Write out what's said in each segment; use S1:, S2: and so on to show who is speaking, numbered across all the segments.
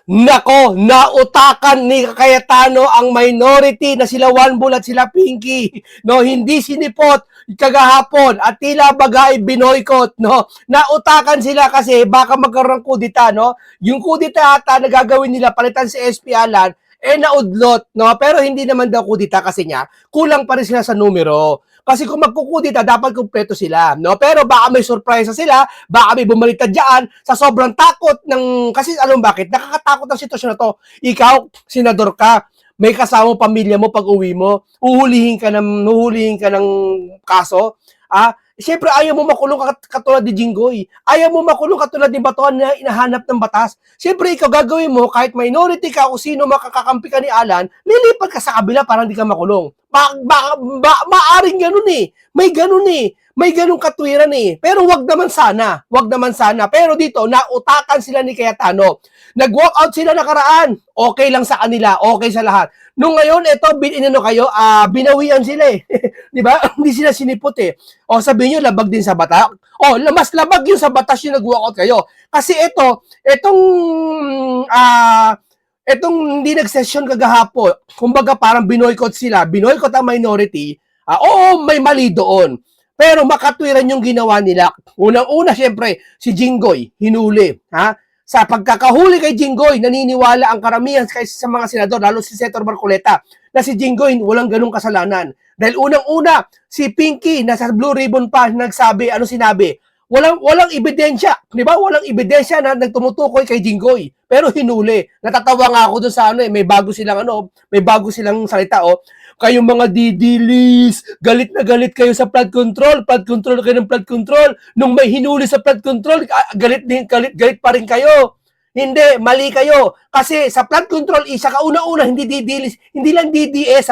S1: Nako, nautakan ni Cayetano ang minority na sila Juan Bull at sila Pinky. No, hindi sinipot kagahapon at tila baga ay binoykot, no. Nautakan sila kasi baka magkaroon ng kudita, no. Yung kudita ata na gagawin nila palitan si SP Alan naudlot, no. Pero hindi naman daw kudita kasi niya, kulang pa rin sila sa numero. Kasi kung magkukudita, dapat kumpleto sila, no? Pero baka may surpresa sila, baka may bumalitad dyan sa sobrang takot ng... Kasi alam bakit? Nakakatakot ang sitwasyon na to. Ikaw, senador ka, may kasama pamilya mo pag uwi mo, uhulihin ka ng kaso, siyempre ayaw mo makulong katulad ni Jinggoy. Ayaw mo makulong katulad ni Batuan na inahanap ng batas. Siyempre ikaw gagawin mo, kahit minority ka o sino makakakampi ka ni Alan, lilipat ka sa kabila para hindi ka makulong. Maaring ganun eh. May ganun eh. May ganung katwiran eh. Pero wag naman sana. Wag naman sana. Pero dito, nautakan sila ni Cayetano. Nag-walk out sila nakaraan. Okay lang sa kanila. Okay sa lahat. Nung ngayon, ito, binawian sila eh. Di ba? Hindi sila sinipot eh. O sabihin nyo, labag din sa batas. O, mas labag yung sa batas yung nag-walk out kayo. Kasi itong hindi nag-session kagahapon, kumbaga parang binoykot sila, binoykot ang minority, oo, may mali doon. Pero makatwiran yung ginawa nila. Unang-una, syempre, si Jinggoy, hinuli. Sa pagkakahuli kay Jinggoy, naniniwala ang karamihan sa mga senador, lalo si Senator Marcoleta, na si Jinggoy walang ganung kasalanan. Dahil unang-una, si Pinky, nasa Blue Ribbon pa, nagsabi, ano sinabi? Walang ebidensya, di ba? Walang ebidensya na nagtumutukoy kay Jinggoy. Pero hinuli. Natatawa nga ako doon sa may bago silang salita, kayong mga didilis, galit na galit kayo sa flood control kayo ng flood control. Nung may hinuli sa flood control, galit pa rin kayo. Hindi, mali kayo. Kasi sa flood control, isa kauna-una, hindi didilis, hindi lang DDS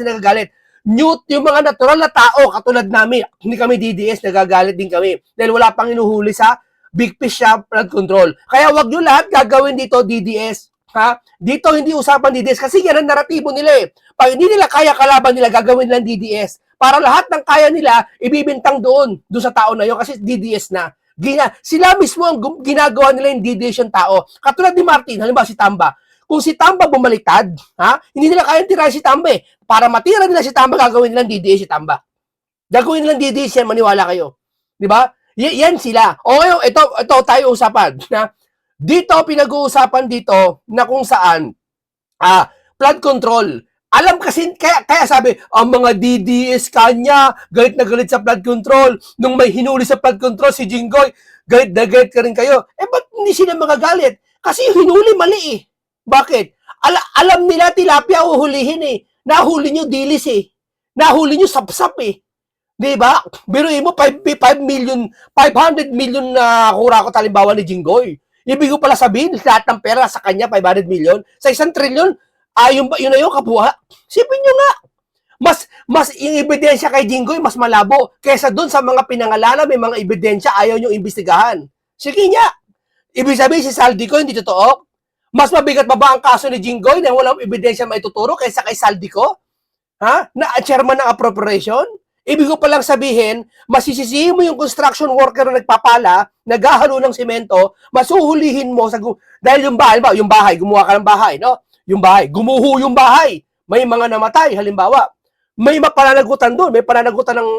S1: na nagagalit. Yung mga natural na tao, katulad namin, hindi kami DDS, nagagalit din kami. Dahil wala pang inuhuli sa big fish sa flood control. Kaya wag nyo lahat gagawin dito DDS. Dito hindi usapan DDS kasi yan ang naratibo nila eh. Pag hindi nila kaya kalaban nila, gagawin lang DDS. Para lahat ng kaya nila, ibibintang doon sa tao na yun kasi DDS na. Sila mismo ang ginagawa nila yung DDS yung tao. Katulad ni Martin, halimbawa si Tamba. Kung si Tamba bumaliktad, hindi nila kaya tirahin si Tamba eh. Para matira nila si Tamba, gagawin nilang DDS si Tamba. Gagawin nilang DDS yan, maniwala kayo. Di ba? Yan sila. O ngayon, ito tayo usapan. Dito, pinag-uusapan dito na kung saan flood control. Alam kasi, kaya sabi, ang mga DDS kanya, galit na galit sa flood control. Nung may hinuli sa flood control, si Jinggoy, galit na galit ka rin kayo. Ba't hindi sila magagalit? Kasi yung hinuli mali eh. Bakit? Alam nila tilapia uhulihin eh. Nahuli nyo dilis eh. Nahuli nyo sapsap eh. Diba? Biruin mo 500 million na kurako talimbawa ni Jinggoy. Ibig ko pala sabihin, lahat ng pera sa kanya, 500 million. Sa 1 trillion, yun na yung kabuha. Sipin nyo nga. Mas yung ebidensya kay Jinggoy, mas malabo. Kesa dun sa mga pinangalanan, may mga ebidensya, ayaw nyo imbestigahan. Sige nga. Ibig sabihin, si Saldico, hindi totoo. Mas mabigat ba ang kaso ni Jinggoy na walang ebidensya maituturo kaysa kay Saldico? Na chairman ng appropriation? Ibig ko palang sabihin, masisisihin mo yung construction worker na nagpapala, naghahalo ng semento, masuhulihin mo dahil yung bahay, gumawa ka ng bahay, no? Yung bahay, gumuho yung bahay. May mga namatay, halimbawa. May pananagutan doon, may pananagutan ng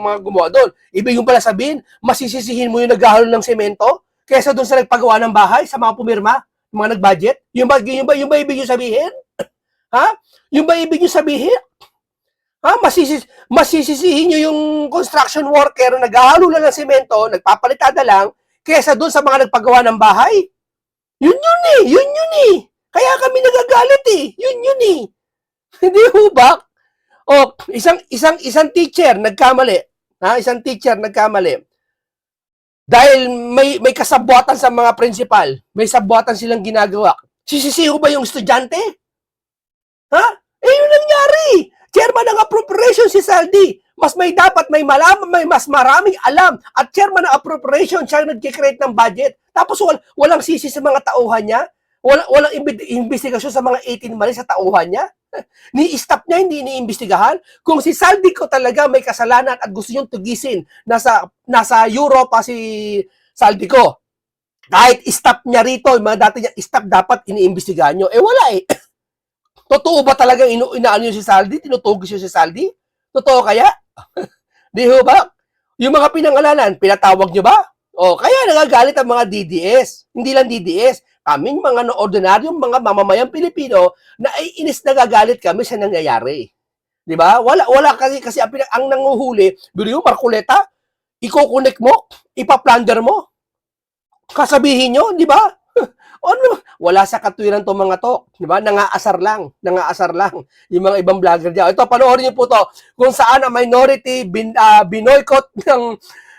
S1: mga gumawa doon. Ibig yung pala sabihin, masisisihin mo yung naghahalo ng semento kaysa doon sa nagpagawa ng bahay, sa mga pumirma, mga nag-budget. Yung ba ibig yung sabihin? Yung ba ibig yung sabihin? Masisisihin nyo yung construction worker na naghahalo lang ng semento, nagpapalitada lang, kesa doon sa mga nagpagawa ng bahay. Yun eh. Kaya kami nagagalit eh. Yun eh. Hindi ho ba? Isang teacher nagkamali. Isang teacher nagkamali. Dahil may kasabwatan sa mga principal, may sabwatan silang ginagawa. Sisisiho ba yung estudyante? Yun nangyari. Chairman ng appropriation si Saldi. Mas maraming alam. At chairman ng appropriation, siya nag-create ng budget. Tapos walang sisi sa mga tauhan niya. Walang investigasyon sa mga 18 mali sa tauhan niya. Ni-stop niya, hindi iniimbestigahan. Kung si Saldi ko talaga may kasalanan at gusto niyong tugisin, nasa Europa si Saldi ko. Kahit stop niya rito, yung mga dati niya stop, dapat iniimbestigahan nyo. Eh wala eh. Totoo ba talagang inaano nyo si Saldi? Tinutugis nyo si Saldi? Totoo kaya? Di ho ba? Yung mga pinangalanan, pinatawag nyo ba? O, kaya nagagalit ang mga DDS. Hindi lang DDS. Kaming mga ordinaryong mga mamamayang Pilipino na ay inis nagagalit kami sa nangyayari. Di ba? Wala kasi ang nanguhuli, bilo yung Marcoleta, i-connect mo, ipa-plunder mo, kasabihin nyo, di ba? Ano? Wala sa katwiran to mga to, di ba? Nangaasar lang yung mga ibang vlogger diyan. Ito, panoorin niyo po to kung saan ang minority binoycott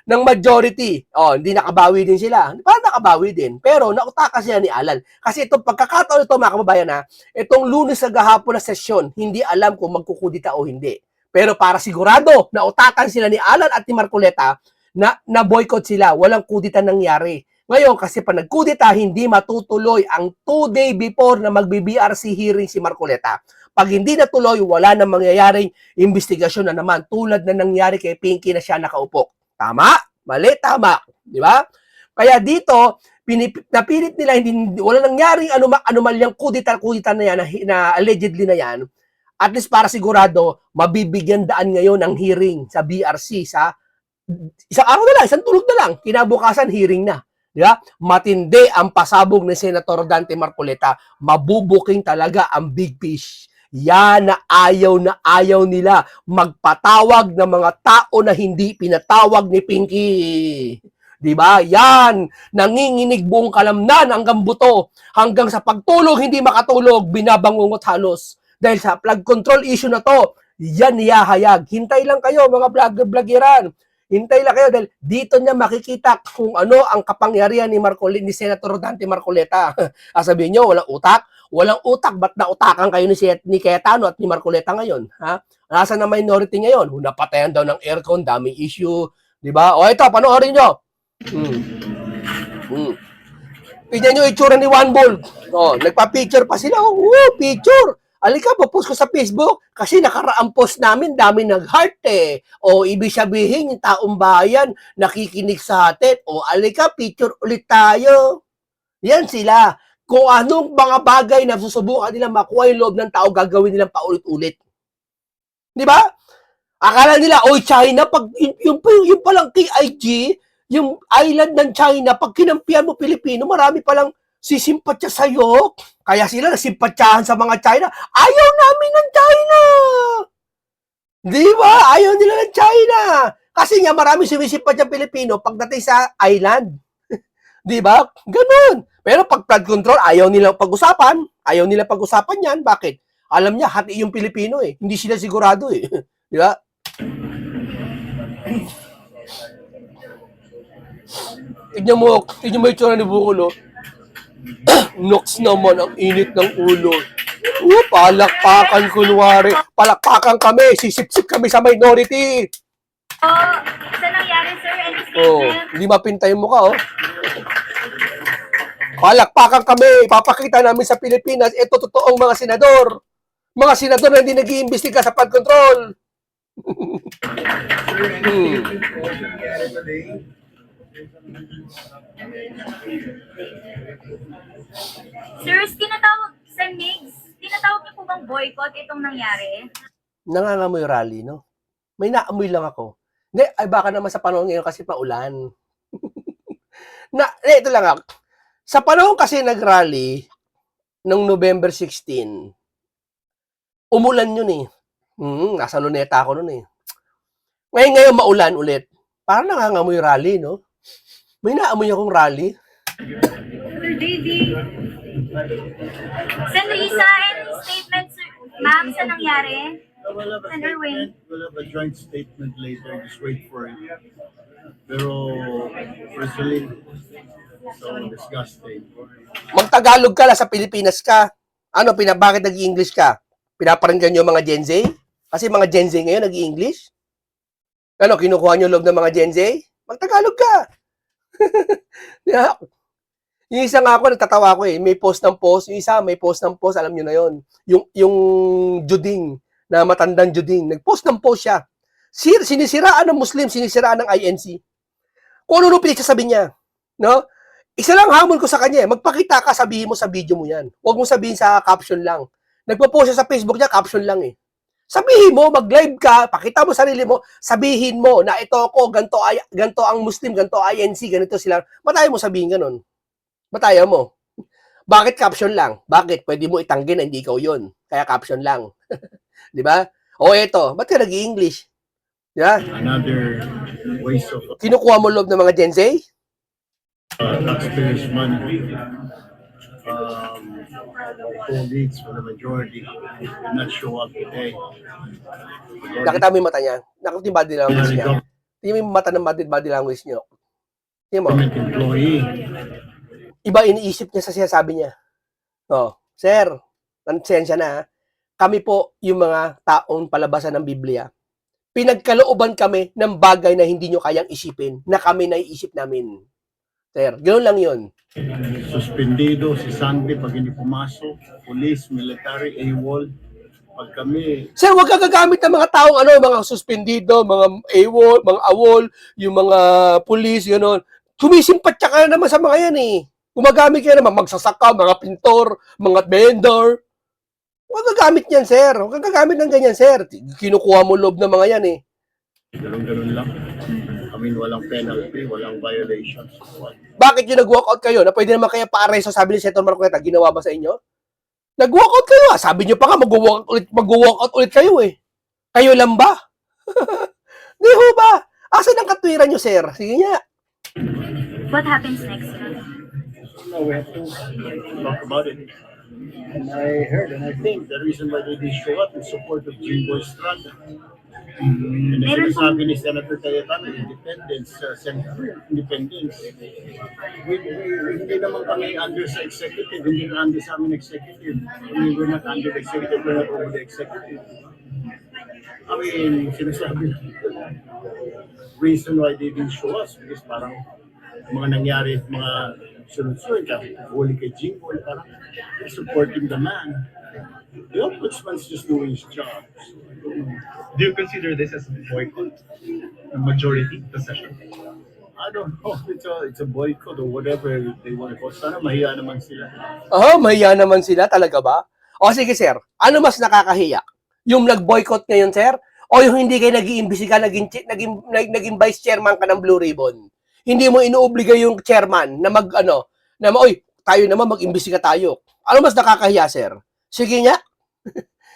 S1: ng majority. Oh, hindi nakabawi din sila. Parang nakabawi din. Pero nautakas siya ni Alan. Kasi itong pagkakataon ito, mga kababayan ha, itong Lunes sa gahapon na sesyon, hindi alam kung magkukudita o hindi. Pero para sigurado, nautakan sila ni Alan at ni Marcoleta na boycott sila. Walang kudita nangyari. Ngayon, kasi pa nagkudita, hindi matutuloy ang 2 day before na magbi-BRC hearing si Marcoleta. Pag hindi natuloy, wala na mangyayaring investigasyon na naman tulad na nangyari kay Pinky na siya nakaupo. Tama? Mali? Tama. Di ba? Kaya dito, napilit nila, wala nangyaring anomalyang kudita na yan, na allegedly na yan, at least para sigurado, mabibigyan daan ngayon ang hearing sa BRC sa isang araw na lang, isang tulog na lang, kinabukasan hearing na. Di ba? Matindi ang pasabog ni Senator Dante Marcoleta. Mabubuking talaga ang big fish. Yan na ayaw nila magpatawag ng mga tao na hindi pinatawag ni Pinky. Di ba? Yan, nanginginig buong kalamnan hanggang buto, hanggang sa pagtulog hindi makatulog, binabangungot halos. Dahil sa flood control issue na to, yan niyahayag. Hintay lang kayo mga vlogger-vloggeran. Hintay lang kayo dahil dito niya makikita kung ano ang kapangyarihan ni Senator Dante Marcoleta. Sabihin niyo, walang utak? Walang utak, ba't nautakan kayo ni Cayetano at ni Marcoleta ngayon? Ha? Nasa na minority ngayon? Napatayan daw ng aircon, daming issue. Diba? O ito, panoorin niyo. Tignan niyo itsura ni One Ball. O, nagpa-picture pa sila. Picture! Alika, post ko sa Facebook kasi nakaraang post namin, dami nag-heart eh. O, ibig sabihin, yung taong bayan nakikinig sa atin. O, alika, picture ulit tayo. Yan sila. Kung anong mga bagay na susubukan nila makuha yung loob ng tao, gagawin nilang paulit-ulit. Di ba? Akala nila, China, pag yung palang KIG, yung island ng China, pag kinampihan mo Pilipino, marami palang sisimpatya sa'yo. Kaya sila nasimpatyahan sa mga China. Ayaw namin ng China! Di ba? Ayaw nila ng China. Kasi nga marami sumisimpatya Pilipino pagdating sa island. Di ba? Ganun. Pero pag flood control, ayaw nilang pag-usapan. Ayaw nila pag-usapan yan. Bakit? Alam niya, hati yung Pilipino eh. Hindi sila sigurado eh. Di ba? Tignan mo yung tsura ni Bukulo. Nox naman ang init ng ulo. Palakpakan kunwari. Palakpakan kami. Sisip-sip kami sa minority.
S2: Isa nangyari, sir, any statement?
S1: Hindi mapintay mo ka, Palakpakan kami. Ipapakita namin sa Pilipinas, ito totoong mga senador. Mga senador na hindi nag-iimbestiga sa flood control.
S2: Sir, tinatawag niyo po bang boycott itong nangyari?
S1: Nangangamoy rally, no? May naamoy lang ako. Hindi, ay baka naman sa panahon ngayon kasi paulan. Ito lang ako. Sa panahon kasi nag-rally, noong November 16, umulan yun eh. Nasa Luneta ako noon eh. Ngayon maulan ulit. Parang nangangamoy rally, no? May naamoy akong rally.
S2: Sir JD. Sen Risa, any statement, sir, ma'am, sa nangyari?
S3: We'll have a joint statement later. Just wait for it. Pero, personally, so disgusting.
S1: Magtagalog ka lang sa Pilipinas ka. Ano, bakit nag-i-English ka? Pinaparinggan nyo mga Gen Z? Kasi mga Gen Z ngayon nag-i-English? Ano, kinukuha nyo loob ng mga Gen Z? Magtagalog ka. Yung isa nga ako, nagtatawa ko eh. May post ng post. Yung isa, may post ng post. Alam nyo na yon. Yung Juding, na matandang Juding. Nag-post ng post siya. Sinisiraan ng Muslim, sinisiraan ng INC. Kung ano pinagsasabi niya. No? Isa lang hamon ko sa kanya, magpakita ka, sabihin mo sa video mo yan. Huwag mo sabihin sa caption lang. Nagpo-post siya sa Facebook niya, caption lang eh. Sabihin mo, mag-live ka, pakita mo sarili mo, sabihin mo na ito ako, ganto ang Muslim, ganto INC, ganito sila. Mataya mo sabihin ganun. Mataya mo. Bakit caption lang? Bakit? Pwede mo itanggi na hindi ikaw yun. Kaya caption lang. Di ba? O eto, ba't ka nag-i-English? Di ba?
S3: Another waste of
S1: Kinukuha mo loob ng mga Gen Z?
S3: taxpayers' money. Colleagues for the majority did not show up today.
S1: Nakita mo yung mata niya? Nakita yung body language niya? Tingnan mo yung mata ng body language niyo. Tingnan mo.
S3: Government employee.
S1: Iba iniisip niya sa sinasabi niya. Oh, sir, nansensya na ha. Kami po yung mga taong palabasan ng Biblia. Pinagkalooban kami ng bagay na hindi nyo kayang isipin, na kami naiisip namin. Sir, ganoon lang yun.
S3: Suspendido si Sandy pag hindi pumasok. Police, military, AWOL. Pag kami,
S1: Sir, huwag ka gagamit ng mga taong mga suspendido, mga AWOL, mga AWOL, yung mga police, gano'n. Sumisimpatya ka na naman sa mga yan eh. Gumagamit ka naman, magsasaka, mga pintor, mga vendor. Huwag gagamit yan, sir. Huwag gagamit ng ganyan, sir. Kinukuha mo loob ng mga yan eh.
S3: ganun-ganun lang. I mean, walang penalty, walang violations.
S1: Bakit yung nag-walkout kayo? Na pwede naman kaya pa-aresto, sabi ni Senator Marcoleta, ginawa ba sa inyo? Nag-walkout kayo ah. Sabi nyo pa nga, mag-walkout ulit kayo eh. Kayo lang ba? Di ho ba? Asan ang katwiran nyo, sir? Sige nga.
S2: What happens next?
S3: No, we have to talk about it. And I heard and I think the reason why they didn't show up is support of Jimbo Estrada. And the sinasabi ni Senator Cayetano, independence, independence. Hindi naman kami under sa executive, hindi na under sa amin executive. We're not under the executive, we're not over the executive. I mean, sinasabi reason why they didn't show us because parang mga nangyari, mga sunod-sunod, huli kay Jimbo, parang supporting the man. The ombudsman's just doing his job.
S4: Do you consider this as a boycott? A majority possession?
S3: I don't know if it's a boycott or whatever they want to call. Sana mahiya naman sila.
S1: Mahiya naman sila, talaga ba? O sige, sir. Ano mas nakakahiya? Yung nag-boycott ngayon, sir? O yung hindi kayo nag-iimbisiga, naging vice chairman ka ng Blue Ribbon? Hindi mo inuobliga yung chairman na tayo naman mag-imbisiga tayo. Ano mas nakakahiya, sir? Sige nga.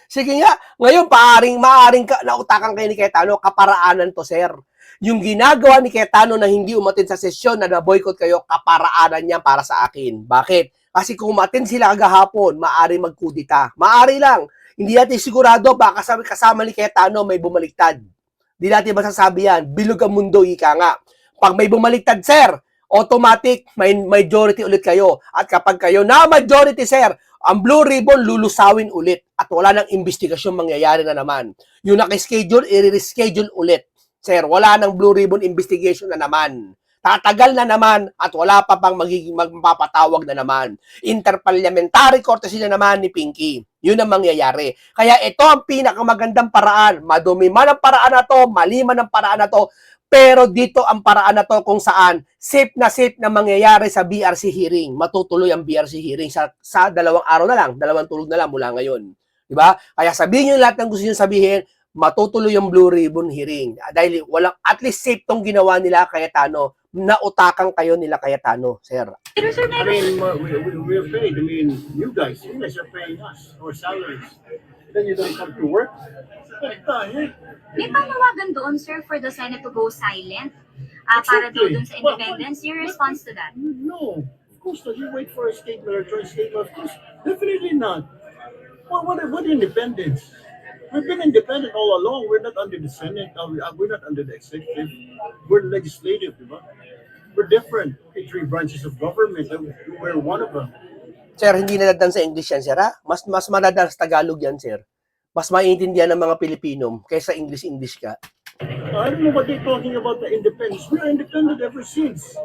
S1: Sige nga. Ngayon, maaring nautakan kayo ni Cayetano, kaparaanan to, sir. Yung ginagawa ni Cayetano na hindi umatin sa sesyon na na-boycott kayo, kaparaanan niya para sa akin. Bakit? Kasi kung umatin sila kagahapon, maaari magkudita. Maaari lang. Hindi natin sigurado, baka kasama ni Cayetano may bumaliktad. Hindi natin masasabi yan. Bilog ang mundo, ika nga. Pag may bumaliktad, sir, automatic, may majority ulit kayo. At kapag kayo na majority, sir, ang Blue Ribbon lulusawin ulit at wala nang investigasyon mangyayari na naman. Yung nakaschedule, i-reschedule ulit. Sir, wala nang Blue Ribbon investigation na naman. Tatagal na naman at wala pa pang magpapatawag na naman. Interparliamentary courtesy na naman ni Pinky. Yun ang mangyayari. Kaya ito ang pinakamagandang paraan. Madumi man ang paraan na to, mali man ang paraan na to, pero dito ang paraan na to kung saan safe na mangyayari sa BRC hearing. Matutuloy ang BRC hearing sa 2 araw na lang, 2 tulog na lang mula ngayon. Diba? Kaya sabihin nyo lahat ng gusto nyo sabihin, matutuloy yung Blue Ribbon hearing. Dahil at least safe tong ginawa nila Cayetano, nautakan kayo nila Cayetano, sir.
S3: I mean, we're paid. I mean, you guys are paying us our salaries. Then you don't come to work? What the heck?
S2: May panawagan doon, sir, for the Senate to go silent para daw dun sa independence. Your response to that?
S3: No, of course not. You wait for a statement or a joint statement. Of course, definitely not. What independence? We've been independent all along. We're not under the Senate. We're not under the executive. We're legislative, diba? We're different. Okay, 3 branches of government. We're one of them.
S1: Sir, hindi naladan sa English yan, sir, ha? Mas maladan sa Tagalog yan, sir. Mas maiintindihan ng mga Pilipino kaysa English ka.
S3: I don't know what they're talking about the independence. We're independent ever since.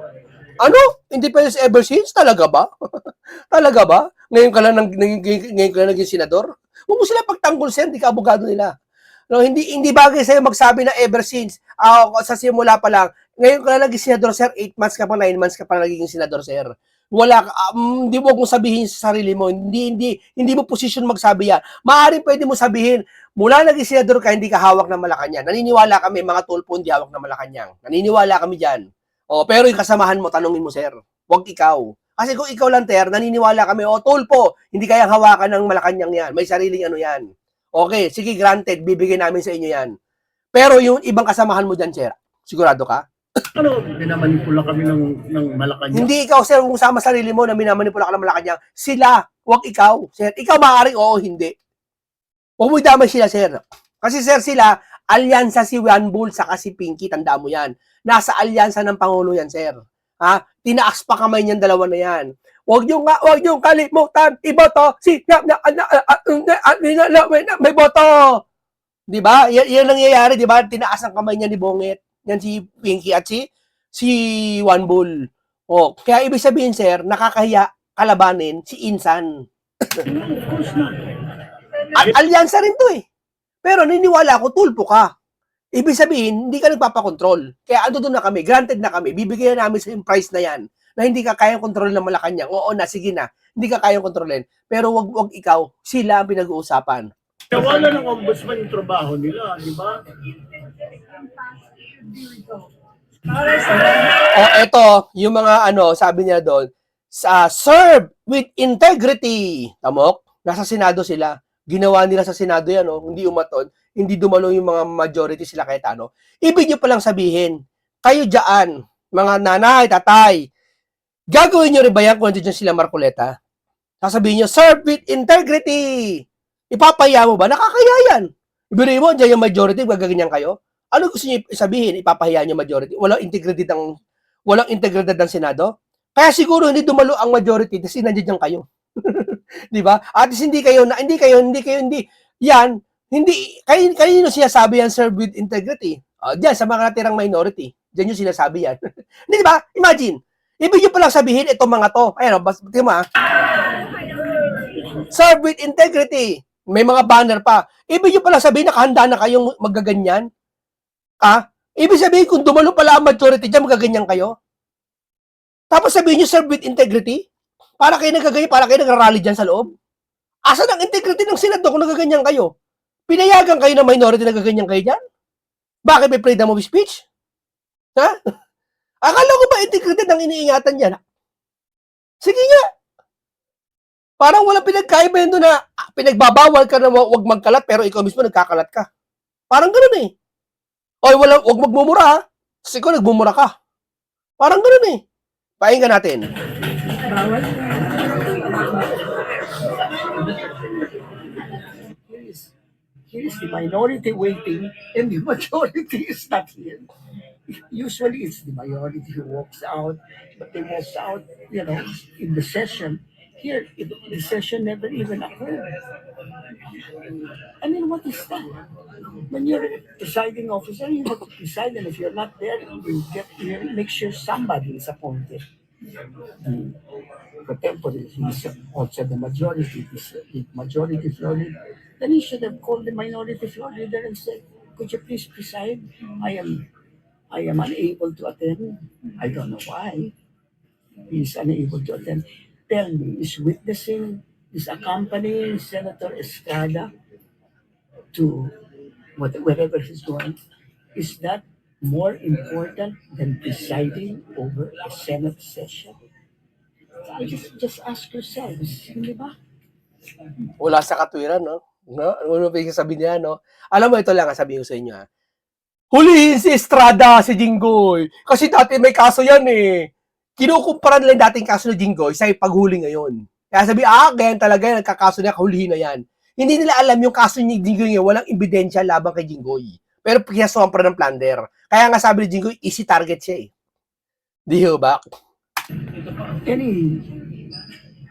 S1: Ano? Independence ever since? Talaga ba? Talaga ba? Ngayon ka lang naging senador? Huwag mo sila pagtanggol, sir. Hindi ka abogado nila. No, hindi bagay sa'yo magsabi na ever since. Sa simula pa lang, Ngayon ka na naging senador, sir, 8 months ka pa, 9 months ka pa naging senador, sir. Wala ka, hindi mo mong sabihin sa sarili mo, hindi mo position magsabi yan. Maaaring pwede mo sabihin, mula naging senador ka, hindi ka hawak ng Malacanang. Naniniwala kami, mga tulpo hindi hawak ng Malacanang. Naniniwala kami dyan. O, pero yung kasamahan mo, tanungin mo, sir. Huwag ikaw. Kasi kung ikaw lang, ter, naniniwala kami, o, tulpo, hindi kayang hawakan ng Malacanang yan. May sariling ano yan. Okay, sige, granted, bibigyan namin sa inyo yan. Pero yung ibang kasamahan mo dyan, sir, sigurado ka?
S3: Ano, minamanipula kami ng Malacanang?
S1: Hindi ikaw, sir, kung sama sarili mo na minamanipula ka ng Malacanang, sila, huwag ikaw. Sir, ikaw maaaring oo, hindi. Huwag mo idamay sila, sir. Kasi, sir, sila, alyansa si Juan Bull sa si Pinky, tandaan mo yan. Nasa alyansa ng Pangulo yan, sir. Ha? Tinaas pa kamay niyan, dalawa na yan. Huwag yung kalimutan, iboto, may boto. Di ba? Yan ang nangyayari, di ba? Tinaas ang kamay niya ni Bonget. Yan si Pinky at si Juan Bull. Oh, kaya ibig sabihin, sir, nakakahiya kalabanin si Insan. Alyansa rin to eh. Pero niniwala ako, tulpo ka. Ibig sabihin, hindi ka nagpapakontrol. Kaya ando doon na kami, granted na kami, bibigyan namin sa yung price na yan, na hindi ka kayang kontrolin ng Malacanang. Oo na, sige na, hindi ka kayang kontrolin. Pero wag ikaw, sila ang pinag-uusapan.
S3: Nawala ng ombudsman yung trabaho nila, di ba?
S1: O eto, yung mga sabi niya doon, serve with integrity. Tamok, nasa Senado sila. Ginawa nila sa Senado yan, hindi umaton, hindi dumalo yung mga majority sila kahit ano. Ibig nyo palang sabihin, kayo dyan, mga nanay, tatay, gagawin nyo rin ba yan kung dyan sila Marcoleta? Sasabihin nyo, serve with integrity. Ipapahiya mo ba? Nakakaya yan. Ibigay mo, dyan yung majority, gagaganyan kayo. Ano gusto niyo sabihin? Ipapahiya niyo majority? Walang integridad ng Senado? Kaya siguro hindi dumalo ang majority kasi nandiyan kayo. 'Di ba? At hindi kayo. Yan, hindi kayo sinasabi yan, serve with integrity. Diyan sa mga natirang minority. Diyan yung sinasabi yan. 'Di ba? Imagine. Ibig niyo palang sabihin itong mga to. Ayun, tingnan mo. Serve with integrity. May mga banner pa. Ibig niyo palang sabihin nakahanda na kayong magaganyan. Ibig sabihin kung dumalo pala ang majority diyan, magaganyan kayo. Tapos sabihin niyo serve with integrity? Para kayo nagaganyan, para kayo nagrarally dyan sa loob? Asan ang integrity ng Senado kung nagaganyan kayo? Pinayagan kayo ng minority na nagaganyan kayo dyan? Bakit may freedom of speech? Ha? Akala ko ba integrity ang iniingatan dyan? Sige nga. Parang walang pinagkaiba yun doon na pinagbabawal ka na wag magkalat pero ikaw mismo nagkakalat ka. Parang ganoon eh. Oy, wag magmumura ha. Kasi ikaw nagmumura ka. Parang ganoon eh. Pakinggan natin.
S5: Here is the minority waiting and the majority is not here. Usually it's the minority who walks out, but they walk out, in the session. Here, the session never even occurred. I mean, what is that? When you're a presiding officer, you have to preside, and if you're not there, you make sure somebody is appointed. The temporary, he's also the majority. The majority floor leader. Then he should have called the minority floor leader and said, "Could you please preside? I am unable to attend. I don't know why he's unable to attend. Tell me, is accompanying Senator Estrada to wherever he's going, is that more important than presiding over a Senate session? Just ask yourselves, hindi ba?"
S1: Wala sa katwiran, no? Ano ba yung sabihin niya, no? Alam mo, ito lang, sabihin ko sa inyo, ha? Hulihin si Estrada, si Jinggoy. Kasi dati may kaso yan, eh. Kinukumpara nila yung dating kaso ni Jinggoy sa paghuli ngayon. Kaya sabi, ganyan talaga, nagkakaso na, hulihin na yan. Hindi nila alam yung kaso ni Jinggoy ngayon, walang ebidensya labang kay Jinggoy. Pero pinasuhan pa ng plunder. Kaya nga sabi ni Jinggoy, easy target siya, eh. Di ba?
S5: Any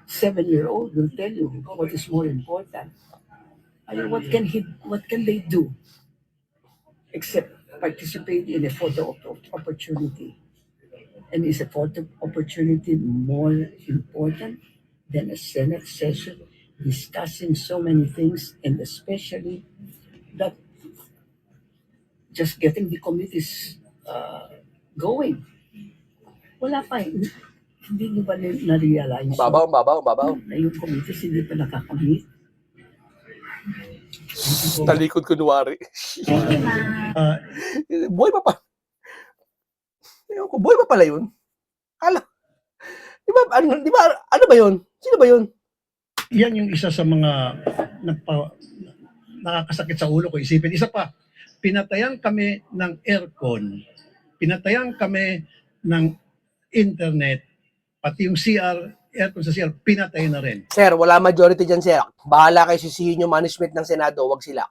S5: 7-year-old will tell you what is more important. I mean, what can they do except participate in a photo opportunity? And is a photo opportunity more important than a Senate session discussing so many things, and especially that just getting the committees going. Wala pa eh. Hindi nyo ba na-realize
S1: Babaw, babaw, babaw.
S5: na yung committees hindi pa nakakamit?
S1: Talikod kunwari.
S2: Thank you, ma'am.
S1: Buhay pa pa. Ewan ko, buhay pa pala yun. Ala. Di ba, ano ba yun? Sino ba yun?
S3: Yan yung isa sa mga nakakasakit sa ulo ko isipin. Isa pa, pinatayan kami ng aircon, pinatayan kami ng internet, pati yung aircon sa CR, pinatay na rin.
S1: Sir, wala majority dyan, sir. Bahala kayo sisihin yung management ng Senado, wag sila.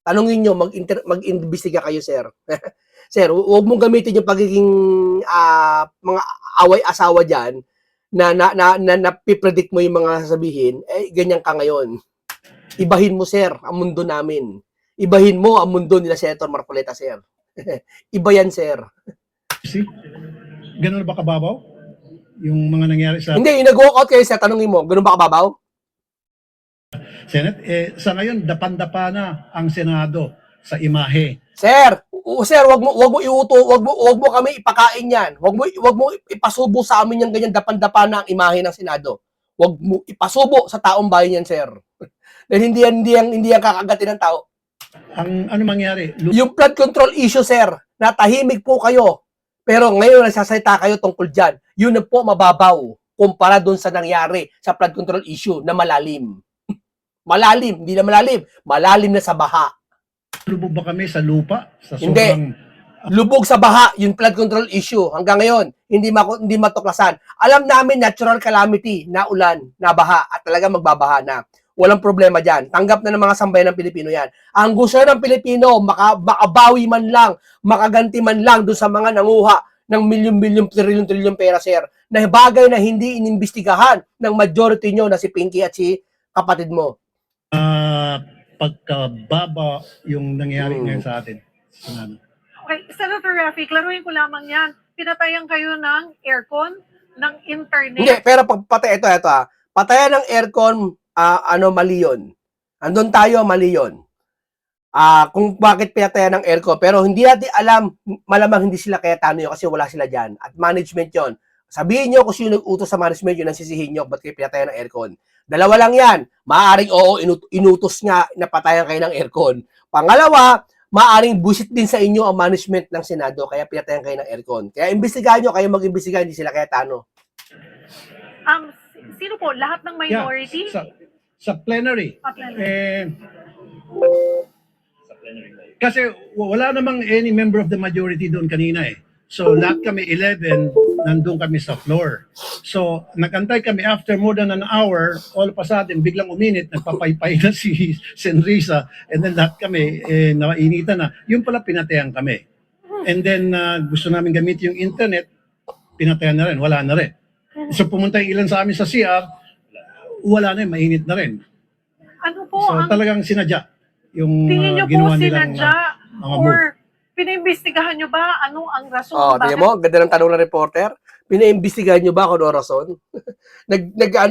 S1: Tanungin nyo, mag-imbestiga kayo, sir. Sir, huwag mong gamitin yung pagiging mga away-asawa dyan na napipredict mo yung mga sasabihin, ganyan ka ngayon. Ibahin mo, sir, ang mundo namin. Ibahin mo ang mundo nila Senator Marcoleta, sir. Iba yan, sir.
S3: See? Ganun ba kababaw? Yung mga nangyari sa
S1: Hindi, yung nag-walk out kayo, sir, tanungin mo, ganun ba kababaw?
S3: Senate? Sa ngayon, dapan-dapa na ang Senado sa imahe.
S1: Sir, sir, wag mo iuto, wag mo kami ipakain yan. Wag mo ipasubo sa amin yung ganyan dapan-dapa na ang imahe ng Senado. Wag mo ipasubo sa taong bayan yan, sir. Dahil hindi yan kakagatin ng tao.
S3: Ang ano mangyari?
S1: Yung flood control issue, sir, natahimik po kayo. Pero ngayon nagsasalita kayo tungkol dyan. Yun na po mababaw kumpara doon sa nangyari sa flood control issue na malalim. Malalim, hindi na malalim. Malalim na sa baha.
S3: Lubog ba kami sa lupa? Sa
S1: Hindi.
S3: sobrang
S1: Lubog sa baha, yung flood control issue. Hanggang ngayon, hindi matuklasan. Alam namin, natural calamity, na ulan, na baha, at talaga magbabaha na. Walang problema dyan. Tanggap na ng mga sambayan ng Pilipino yan. Ang gusto ng Pilipino, makabawi man lang, makaganti man lang doon sa mga nanguha ng milyon-milyon, trilyon-trilyon pera, sir, na bagay na hindi inimbestigahan ng majority nyo na si Pinky at si kapatid mo.
S3: pagkababa yung nangyari ngayon sa atin. Senado.
S6: Okay, Senator Rafi, klaruhin ko lamang yan. Pinatayan kayo ng aircon, ng internet.
S1: Hindi, pero pag ito patayan ng aircon, mali yun. Andun tayo, mali yun. Kung bakit pinatayan ng aircon, pero hindi natin alam, malamang hindi sila kaya tano yun kasi wala sila dyan. At management yon. Sabihin nyo kung sino nag-utos sa management yun, ang sisihin nyo, ba't kayo pinatayan ng aircon. Dalawa lang yan. Maaring oo, inutos nga na patayan kayo ng aircon. Pangalawa, maaring busit din sa inyo ang management ng Senado, kaya pinatayan kayo ng aircon. Kaya imbestigahan nyo, kayo mag-imbestigahan, hindi sila kaya tano.
S6: Sino po? Lahat ng minority?
S3: Sa plenary.
S6: Sa plenary.
S3: Kasi wala namang any member of the majority doon kanina eh. So lahat kami 11 nandun kami sa floor. So nagantay kami after more than an hour, all of a sudden biglang uminit, nagpapaypay na si Senrisa, and then lahat kami nainitan na. Yung pala pinatayan kami. And then gusto namin gamitin yung internet, pinatayan na rin, wala na rin. So pumunta yung ilan sa amin sa CR, wala na, mainit na rin.
S6: Ano po
S3: So
S6: ang
S3: talagang sinadya yung
S6: tingin niyo po
S3: ginawa nilang
S6: sinadya
S3: mga
S6: or
S3: move.
S6: pinimbestigahan niyo ba ano ang rason
S1: Tingnan mo, ganda ng tanong ng reporter. Pinaimbestigahan nyo ba kung ano rason?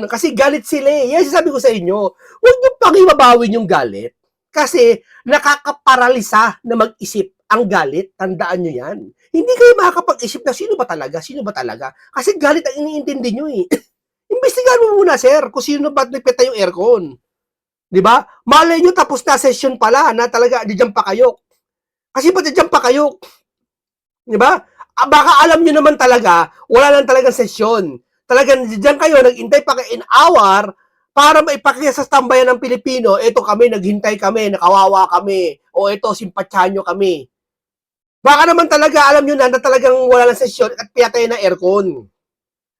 S1: Kasi galit sila eh. Yan sabi ko sa inyo, huwag nyo pangibabawin yung galit. Kasi nakakaparalisa na mag-isip ang galit. Tandaan nyo yan. Hindi kayo makakapag-isip na sino ba talaga. Kasi galit ang iniintindi nyo eh. Imbestigahan mo muna, sir, kung sino ba nagpeta yung aircon. Di ba? Malay nyo tapos na session pala na talaga diyan pa kayo. Kasi ba't diyan pa kayo? Di ba? Baka alam nyo naman talaga, wala lang talagang sesyon. Talagang diyan kayo, nag-intay pa kayo in hour para maipakita sa tambayan ng Pilipino, eto kami, naghintay kami, nakawawa kami, o eto, simpatsyan nyo kami. Baka naman talaga, alam nyo na talagang wala lang sesyon at pinatay na aircon.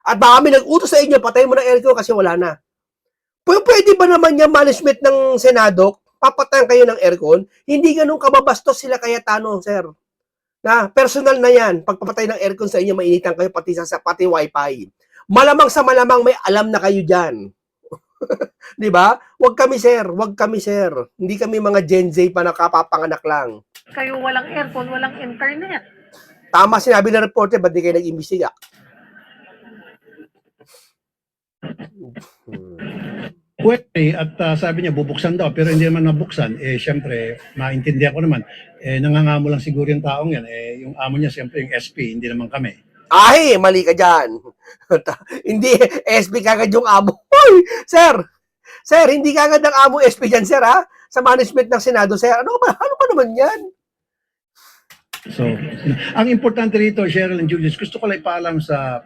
S1: At baka kami nag-utos sa inyo, patay mo na aircon kasi wala na. Pwede ba naman yung management ng Senado, papatayan kayo ng aircon? Hindi ganun kababastos sila kaya tano, sir. Na personal na yan, pagpapatay ng aircon sa inyo, mainitan kayo pati wifi. Malamang sa malamang may alam na kayo dyan. Di ba? Wag kami, sir. Hindi kami mga Gen Z pa nakapapanganak lang.
S6: kayo walang aircon, walang internet?
S1: Tama sinabi ng reporter, ba't di kayo nag-imbestiga?
S3: Pwede, at sabi niya bubuksan daw, pero hindi naman nabuksan. Eh, syempre, maintindihan ko naman. Eh, nangangamo lang siguro yung taong yan. Eh, yung amo niya, syempre, yung SP, hindi naman kami.
S1: Ay, mali ka dyan. Hindi, SP kagad yung amo. Hoy, sir, hindi kagad ang amo SP dyan, sir, ha? Sa management ng Senado, sir. Ano ba naman yan?
S3: So, ang importante rito, Cheryl and Julius, gusto ko lang ipaalam sa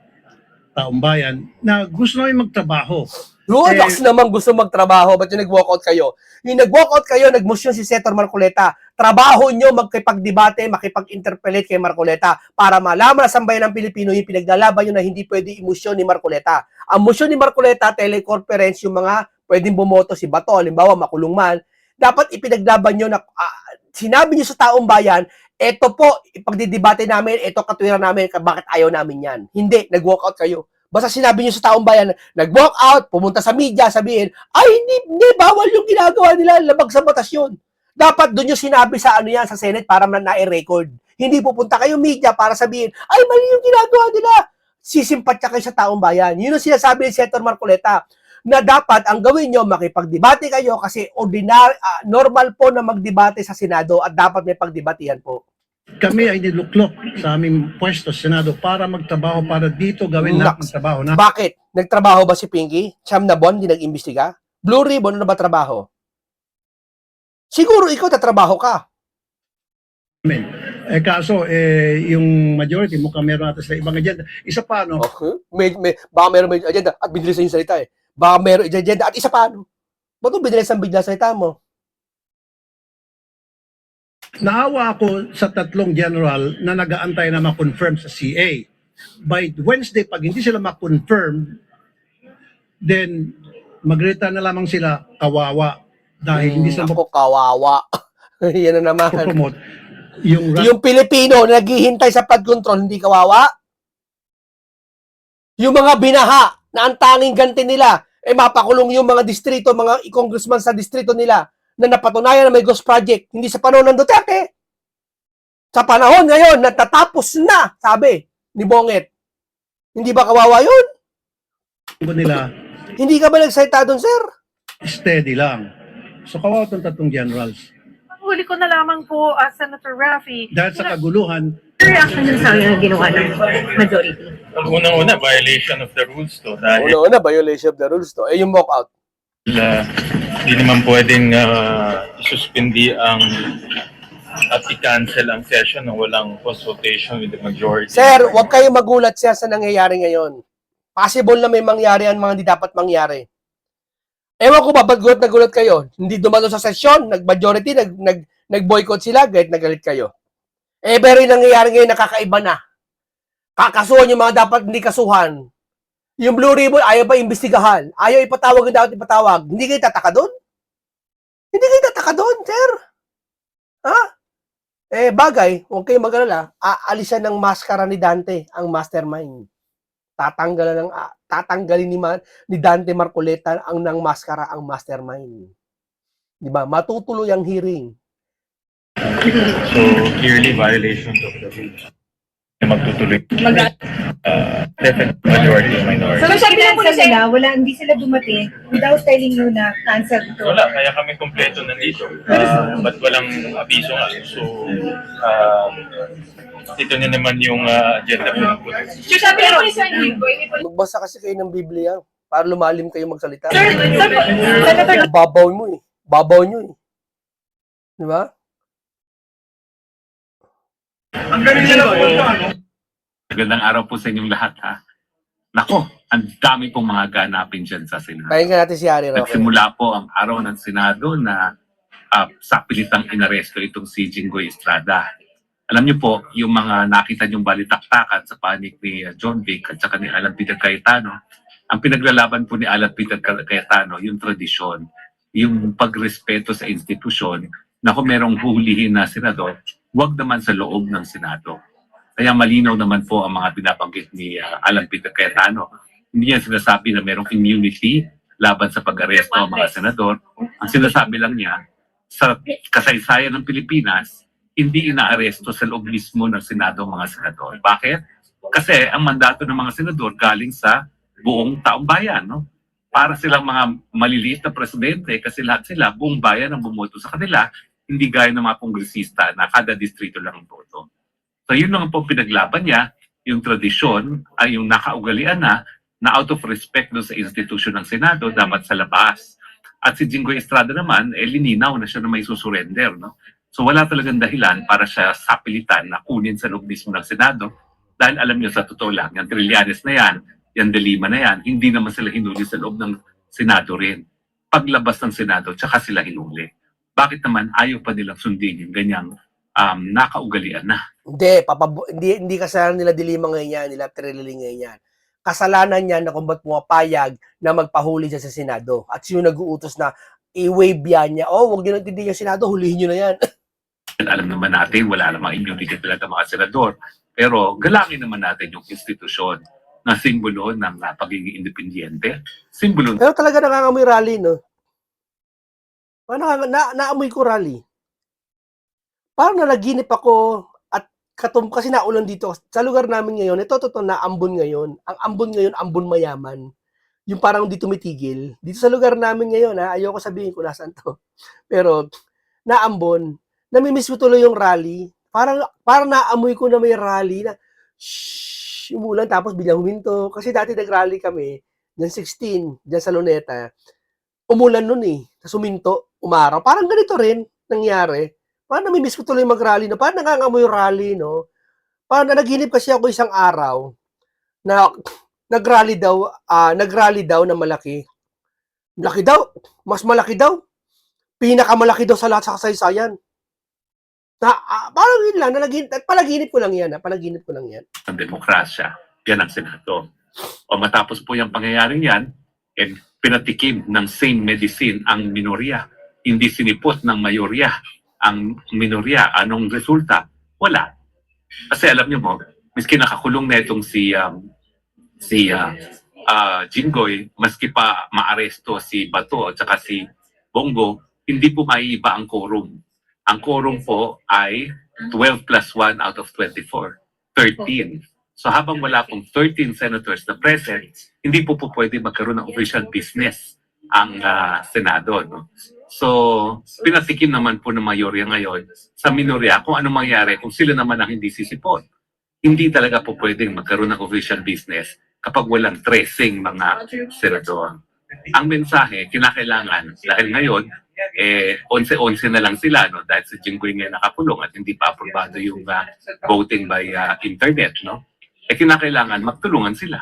S3: taong bayan na gusto namin magtrabaho.
S1: Rolex naman gusto magtrabaho, ba't yung nag-walkout kayo? Yung nag-walkout kayo, nag-motion si Senator Marcoleta. Trabaho nyo magkipag-debate, makipag-interpellate kay Marcoleta para malaman sa bayan ng Pilipino yung pinaglalaban nyo na hindi pwede i-motion ni Marcoleta. Ang motion ni Marcoleta, teleconference, yung mga pwedeng bumoto si Bato, halimbawa makulong man, dapat ipinaglaban nyo na sinabi nyo sa taong bayan, eto po, ipagdidebate namin, eto katwiran namin, bakit ayaw namin yan. Hindi, nag-walkout kayo. Basta sinabi nyo sa taong bayan, nag-walk out, pumunta sa media, sabihin, ay, hindi, bawal yung ginagawa nila, labag sa batasyon. Dapat doon yung sinabi sa ano yan, sa Senate para na-record. Hindi pupunta kayo media para sabihin, ay, mali yung ginagawa nila. Sisimpatya kayo sa taong bayan. Yun ang sinasabi ni Senator Marcoleta, na dapat ang gawin nyo, makipagdebate kayo kasi normal po na magdebate sa Senado at dapat may pagdebatihan po.
S3: Kami ay niluklok sa aming pwesto sa Senado para magtrabaho, para dito gawin lahat ng trabaho na
S1: Bakit? Nagtrabaho ba si Pinky? Siyam na buwan, hindi nag-imbestiga? Blue Ribbon, ano ba trabaho? Siguro ikaw tatrabaho ka.
S3: namin. Eh kaso, yung majority, mukhang meron natin sa ibang agenda. Isa pa, no?
S1: Okay. Baka meron may agenda at binilisan yung salita eh. Baka meron agenda at isa pa, ano? Ba't mo binilisan bigla salita mo?
S3: Naawa ako sa tatlong general na nag-aantay na ma-confirm sa CA. By Wednesday, pag hindi sila ma-confirm, then magrita na lamang sila kawawa dahil hindi sila
S1: Ako, kawawa. Yan na naman.
S3: promote yung
S1: Yung Pilipino na naghihintay sa flood control, hindi kawawa? Yung mga binaha na ang tanging ganti nila, mapakulong yung mga distrito, mga congressman sa distrito nila na napatunayan na may ghost project, hindi sa panahon ng Duterte. Sa panahon ngayon, natatapos na, sabi ni Bonget. Hindi ba kawawa yun?
S3: nila
S1: Hindi ka ba nagsalita doon, sir?
S3: steady lang. So kawawa itong tatlong generals.
S6: Ang huli ko na lamang po, Senator Raffy,
S3: Dahil sa kaguluhan,
S7: reaction dun sa ginawa ng majority?
S8: Unang-una, violation of the rules to. Dahil
S1: Una, violation of the rules to. Yung walkout.
S8: hindi naman pwedeng isuspindi at i-cancel ang session na walang consultation with the majority.
S1: Sir, huwag kayong magulat siya sa nangyayari ngayon. Possible na may mangyari ang mga hindi dapat mangyari. Ewan ko ba, ba't gulat na gulat kayo? Hindi dumalo sa sesyon, nag-majority, nag-boycott sila, galit na galit kayo. Pero yung nangyayari ngayon, nakakaiba na. Kakasuhan yung mga dapat hindi kasuhan. Yung Blue Ribbon, ayaw pa imbestigahan. Ayaw ipatawag yung dapat ipatawag. Hindi kayo tataka doon? Hindi kayo tataka doon, sir? Ha? Bagay, huwag kayong mag-alala. Aalisan ng maskara ni Dante, ang mastermind. Tatanggalin ni Dante Marcoleta ang ng maskara ang mastermind. Di ba? Matutuloy ang hearing.
S8: So, clearly violation of the rules. Magtutuloy. Definite majority, minority.
S7: So, sabi lang po nila, hindi sila dumating without telling you na cancel ito.
S8: Wala, kaya kami kompleto nandito. Ba't walang abiso nga? So, ito na naman yung agenda ko.
S7: So, sabi lang po ni Sir
S1: Magbasa kasi kayo ng Biblia para lumalim kayo magsalita.
S7: Senator,
S1: Babaw mo eh. Babaw nyo eh. Di ba?
S9: Magandang araw po sa inyong lahat, ha. Nako, ang dami pong mga ganapin dyan sa Senado.
S1: Pakinggan natin si Harry Roque.
S9: Nagsimula po ang araw ng Senado na sa pilitang inaresto itong si Jinggoy Estrada. Alam niyo po, yung mga nakita niyong balitaktakan sa panig ni John Vic at saka ni Alan Peter Cayetano, ang pinaglalaban po ni Alan Peter Cayetano, yung tradisyon, yung pagrespeto sa institusyon, na kung merong hulihin na senador, wag naman sa loob ng Senado. Kaya malinaw naman po ang mga binabanggit ni Alan Peter Cayetano. Hindi niya sinasabi na merong immunity laban sa pag-aresto ng mga senador. Ang sinasabi lang niya, sa kasaysayan ng Pilipinas, hindi inaaresto sa loob mismo ng Senado ang mga senador. Bakit? Kasi ang mandato ng mga senador galing sa buong taong bayan. No? para silang mga maliliit na presidente kasi lahat sila, buong bayan ang bumoto sa kanila, hindi gaya ng mga kongresista na kada distrito lang ang boto. So yun lang po pinaglaban niya, yung tradisyon ay yung nakaugalian na out of respect doon sa institusyon ng Senado, dapat sa labas. At si Jinggoy Estrada naman, lininaw na siya na may susurrender. No? So wala talagang dahilan para siya sapilitan na kunin sa loob mismo ng Senado dahil alam niyo sa totoo lang, yung Trillanes na yan De Lima na yan, hindi naman sila hinuli sa loob ng Senado rin. Paglabas ng Senado, tsaka sila hinuli. Bakit naman ayaw pa nilang sundin yung ganyang nakaugalian na?
S1: Hindi kasalanan nila De Lima ngayon yan, nila Trilling ngayon yan. Kasalanan niya na kung ba't pumapayag na magpahuli siya sa Senado. At sino nag-uutos na i-wave yan niya, huwag niyo natindigan yung Senado, hulihin niyo na yan.
S9: Alam naman natin, wala namang immunity talaga mga senador. Pero galangin naman natin yung institusyon na simbolo ng pagiging independyente. Simbolo
S1: Pero talaga nangangamoy rally, no? Parang naamoy ko rally. Parang nalaginip ako at kasi naulan dito. Sa lugar namin ngayon, ito totoo na ambon ngayon. Ang ambon ngayon, ambon mayaman. Yung parang hindi tumitigil. Dito sa lugar namin ngayon, ayoko sabihin kung nasaan to. Pero, naambon. Namimiss ko tuloy yung rally. Parang naamoy ko na may rally na umulan tapos biglang huminto. Kasi dati nag-rally kami, dyan 16, dyan sa Luneta. Umulan nun tapos huminto, umaraw. Parang ganito rin nangyari. Parang namimiss ko tuloy mag-rally. No? Parang nangangamoy rally, no? Parang nanaginip kasi ako isang araw na nag-rally daw na malaki. Malaki daw. Mas malaki daw. Pinakamalaki daw sa lahat sa kasaysayan. Parang yun lang, palaginip ko lang yan.
S9: ng demokrasya. Yan ang Senado. O matapos po yung pangyayaring yan, pinatikim ng same medicine ang minorya. Hindi sinipot ng mayorya ang minorya. Anong resulta? Wala. Kasi alam niyo mo, miski nakakulong na itong si Jinggoy, maski pa maaresto si Bato at saka si Bongo, hindi po maiiba ang quorum. Ang quorum po ay 12 plus 1 out of 24. 13. So habang wala pong 13 senators na present, hindi po pwede magkaroon ng official business ang Senado. No? So, pinatikim naman po ng mayorya ngayon sa minorya kung ano mangyari kung sila naman ang hindi sisipot. Hindi talaga po pwedeng magkaroon ng official business kapag walang tracing mga senador. Ang mensahe, kinakailangan, dahil ngayon, 11-11 na lang sila, no? Dahil si Jinggoy ngayon nakakulong at hindi pa aprobado yung voting by internet, no? Kinakailangan magtulungan sila.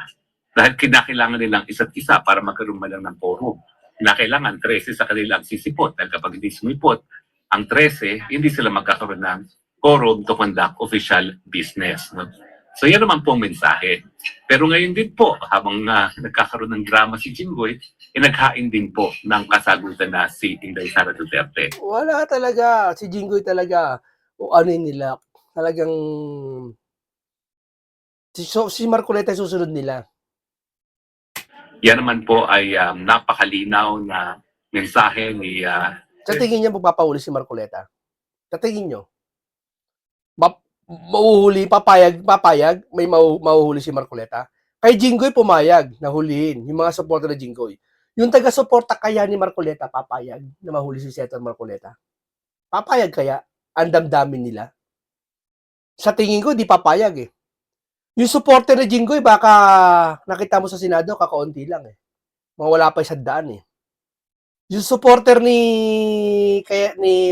S9: Dahil kinakailangan nilang isa't isa para magkaroon man lang ng quorum. Kinakailangan 13 sa kanilang sisipot. Dahil kapag hindi sumipot, ang 13, hindi sila magkakaroon ng quorum to conduct official business, no? So yan naman po ang mensahe. Pero ngayon din po, habang nagkakaroon ng drama si Jinggoy, naghain din po ng kasagutan na si Inday Sara Duterte.
S1: Wala talaga. Si Jinggoy talaga. O ano yun nila. Talagang si Marcoleta susunod nila.
S9: Yan naman po ay napakalinaw na mensahe ni...
S1: Sa tingin niyo magpapahuli si Marcoleta? Sa tingin niyo? Mauhuli, papayag, may mauhuli si Marcoleta. Kay Jinggoy pumayag na hulihin yung mga supporter ni Jinggoy. Yung taga-suporta kaya ni Marcoleta papayag na mahuli si Senator Marcoleta? Papayag kaya? Ang damdamin nila? Sa tingin ko, di papayag Yung supporter ni Jinggoy, baka nakita mo sa Senado, kakaunti lang Mawala pa 100 Yung supporter ni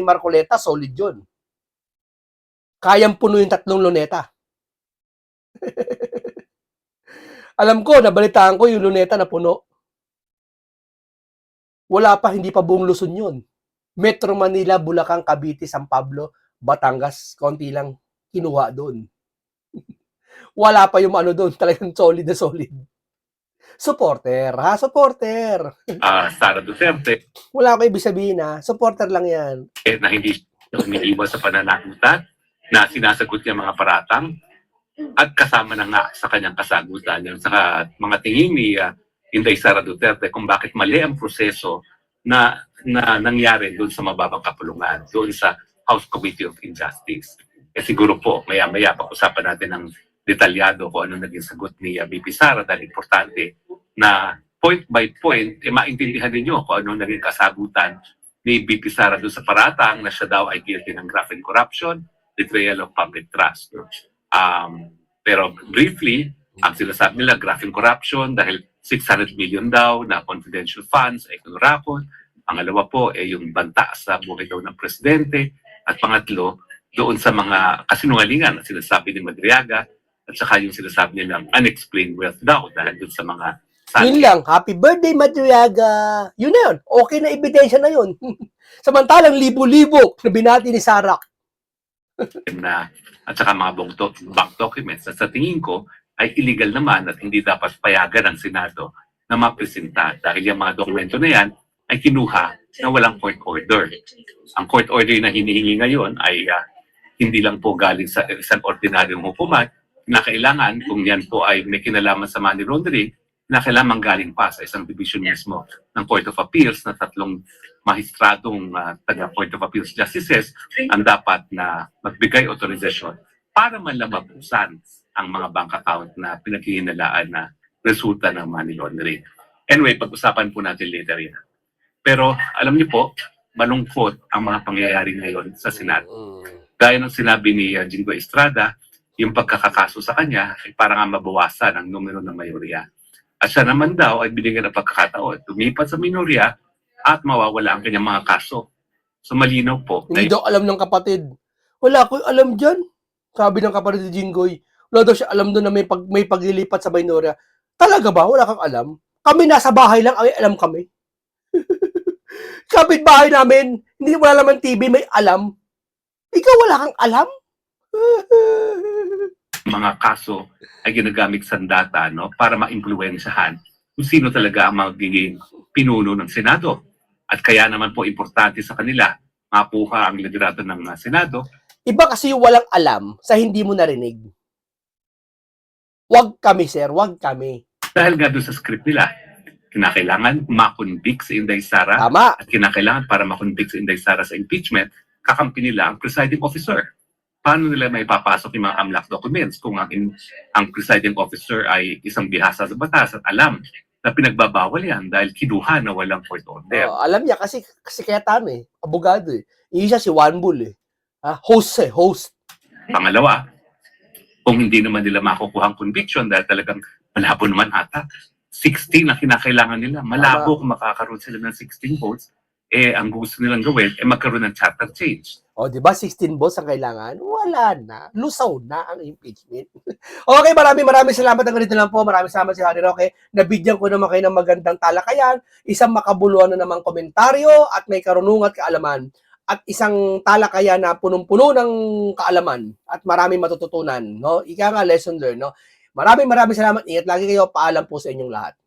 S1: Marcoleta, solid yun. Kayang puno yung 3 luneta. Alam ko, nabalitaan ko yung luneta na puno. Wala pa, hindi pa buong Luzon yun. Metro Manila, Bulacan, Cavite, San Pablo, Batangas, konti lang kinuha doon. Wala pa yung doon, talagang solid na solid. Supporter, supporter.
S9: Sara Duterte.
S1: Wala ko ibig sabihin supporter lang yan.
S9: Na hindi umiiwas sa pananagutan, na sinasagot niya mga paratang, at kasama na nga sa kanyang kasagutan yung sa mga tingin ni Inday Sara Duterte kung bakit mali ang proseso na nangyari doon sa mababang kapulungan, doon sa House Committee of Injustice. Siguro po, maya-maya pag-usapan natin ng detalyado kung ano naging sagot ni VP Sara dahil importante na point by point, maintindihan ninyo kung ano naging kasagutan ni BP Sara doon sa paratang na siya daw ay guilty ng graft and corruption, betrayal of public trust. No? Pero briefly, ang sinasabi nila, graft and corruption dahil 600 million daw na confidential funds ay kinurakot. Pangalawa po ay yung banta sa buhay daw ng presidente. At pangatlo, doon sa mga kasinungalingan na sinasabi ni Madriaga at saka yung sinasabi nilang unexplained wealth daw dahil doon sa mga
S1: Yun lang, happy birthday, Madriaga. Yun na yun. Okay na ebidensya na yun. Samantalang libo-libo na binati ni Sarah.
S9: na at saka mga bank documents na sa tingin ko ay illegal naman at hindi dapat payagan ng Senado na mapresenta dahil yung mga dokumento na yan ay kinuha na walang court order. Ang court order na hinihingi ngayon ay hindi lang po galing sa isang ordinaryong hukuman na kailangan, kung yan po ay may kinalaman sa money laundering, na kailangan galing pa sa isang division mismo ng Court of Appeals na 3 mahistradong taga Court of Appeals Justices ang dapat na magbigay authorization para man lang mabusan ang mga bank account na pinaghihinalaan na resulta ng money laundering. Anyway, pag-usapan po natin later yan. Pero alam niyo po, malungkot ang mga pangyayari ngayon sa Senado. Gaya ng sinabi ni Jinggoy Estrada, yung pagkakakaso sa kanya ay parang ang mabawasan ang numero ng mayorya. At siya naman daw ay binigyan ng pagkakataon, lumipat sa minorya at mawawala ang kanyang mga kaso. So malinaw po.
S1: Hindi daw alam ng kapatid. Wala ko alam dyan. Sabi ng kapatid ni Jinggoy. Wala daw siya alam doon na may paglilipat sa minorya. Talaga ba? Wala kang alam? Kami nasa bahay lang, ay alam kami. Kapit bahay namin, hindi wala naman TV, may alam. Ikaw wala kang alam?
S9: Mga kaso ay ginagamit sa data para maimpluwensyahan kung sino talaga ang magiging pinuno ng Senado. At kaya naman po importante sa kanila mapuha ang liderato ng Senado.
S1: Iba kasi yung walang alam sa hindi mo narinig. Wag kami, sir. Wag kami.
S9: Dahil nga doon sa script nila, kinakailangan makonvict si Inday Sara
S1: Tama.
S9: at kinakailangan para makonvict si Inday Sara sa impeachment, kakampi nila ang presiding officer. Paano nila may papasok yung mga AMLAC documents kung ang presiding officer ay isang bihasa sa batas at alam na pinagbabawal yan dahil kinuha na walang court order.
S1: Alam niya kasi kaya tano abogado Yung isa si Juan Bull host.
S9: Pangalawa, kung hindi naman nila makukuha ang conviction dahil talagang malabo naman ata, 16 na kinakailangan nila. Malabo kung makakaroon sila ng 16 votes, ang gusto nilang gawin, magkaroon ng charter change.
S1: Di ba 16 votes ang kailangan? Wala na. Lusaw na ang impeachment. Okay, maraming salamat ang ganito lang po. Maraming salamat si Harry Roque. Nabigyan ko naman kayo ng magandang talakayan, isang makabuluhan na namang komentaryo at may karunungan at kaalaman. At isang talakayan na punong-puno ng kaalaman at maraming matututunan. No? Ika nga, lesson learned. No? Maraming salamat. Ingat lagi kayo. Paalam po sa inyong lahat.